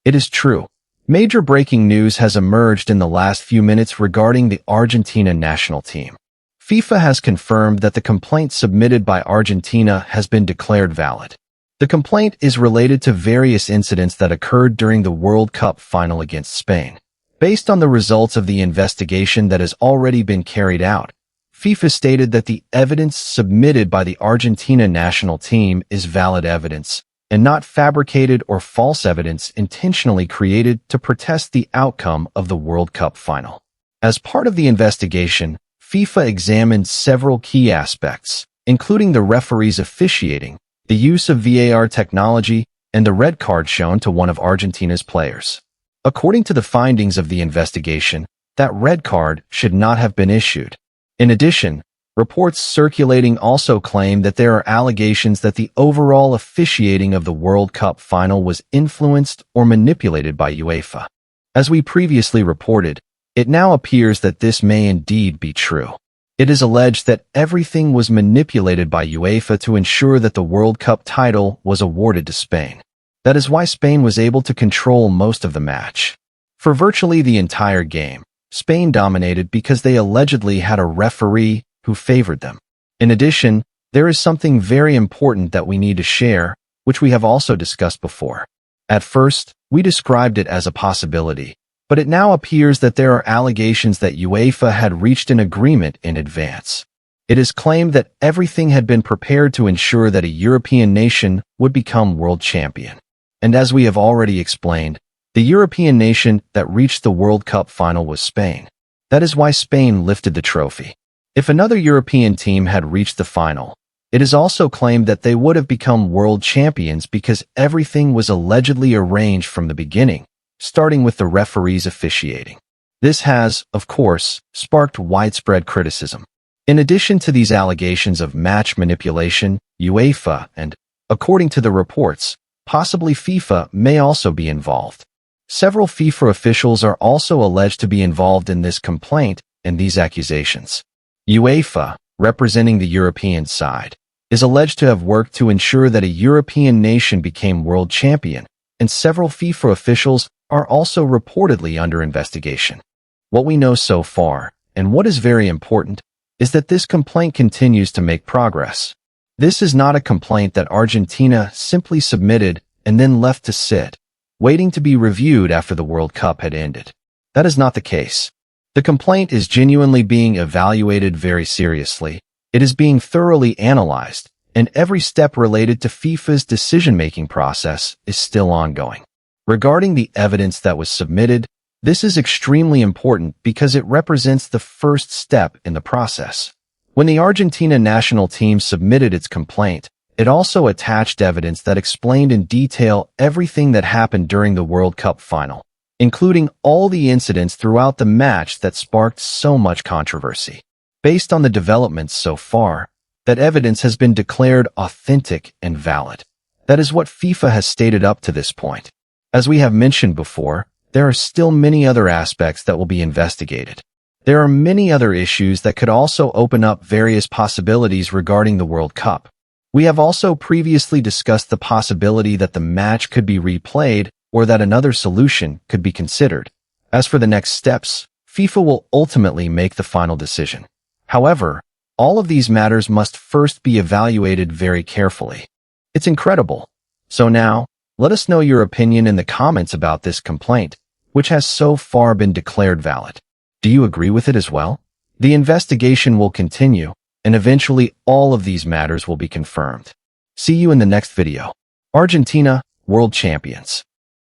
It is true. Major breaking news has emerged in the last few minutes regarding the Argentina national team. FIFA has confirmed that the complaint submitted by Argentina has been declared valid. The complaint is related to various incidents that occurred during the World Cup final against Spain. Based on the results of the investigation that has already been carried out, FIFA stated that the evidence submitted by the Argentina national team is valid evidence and not fabricated or false evidence intentionally created to protest the outcome of the World Cup final. As part of the investigation, FIFA examined several key aspects, including the referees officiating, the use of VAR technology, and the red card shown to one of Argentina's players. According to the findings of the investigation, that red card should not have been issued. In addition, reports circulating also claim that there are allegations that the overall officiating of the World Cup final was influenced or manipulated by UEFA. As we previously reported, it now appears that this may indeed be true. It is alleged that everything was manipulated by UEFA to ensure that the World Cup title was awarded to Spain. That is why Spain was able to control most of the match. For virtually the entire game, Spain dominated because they allegedly had a referee who favored them. In addition, there is something very important that we need to share, which we have also discussed before. At first, we described it as a possibility, but it now appears that there are allegations that UEFA had reached an agreement in advance. It is claimed that everything had been prepared to ensure that a European nation would become world champion. And as we have already explained, the European nation that reached the World Cup final was Spain. That is why Spain lifted the trophy. If another European team had reached the final, it is also claimed that they would have become world champions because everything was allegedly arranged from the beginning, starting with the referees officiating. This has, of course, sparked widespread criticism. In addition to these allegations of match manipulation, UEFA and, according to the reports, possibly FIFA may also be involved. Several FIFA officials are also alleged to be involved in this complaint and these accusations. UEFA, representing the European side, is alleged to have worked to ensure that a European nation became world champion, and several FIFA officials are also reportedly under investigation. What we know so far, and what is very important, is that this complaint continues to make progress. This is not a complaint that Argentina simply submitted and then left to sit, waiting to be reviewed after the World Cup had ended. That is not the case. The complaint is genuinely being evaluated very seriously. It is being thoroughly analyzed, and every step related to FIFA's decision-making process is still ongoing. Regarding the evidence that was submitted, this is extremely important because it represents the first step in the process. When the Argentina national team submitted its complaint, it also attached evidence that explained in detail everything that happened during the World Cup final, including all the incidents throughout the match that sparked so much controversy. Based on the developments so far, that evidence has been declared authentic and valid. That is what FIFA has stated up to this point. As we have mentioned before, there are still many other aspects that will be investigated. There are many other issues that could also open up various possibilities regarding the World Cup. We have also previously discussed the possibility that the match could be replayed or that another solution could be considered. As for the next steps, FIFA will ultimately make the final decision. However, all of these matters must first be evaluated very carefully. It's incredible. So now, let us know your opinion in the comments about this complaint, which has so far been declared valid. Do you agree with it as well? The investigation will continue, and eventually all of these matters will be confirmed. See you in the next video. Argentina, World Champions.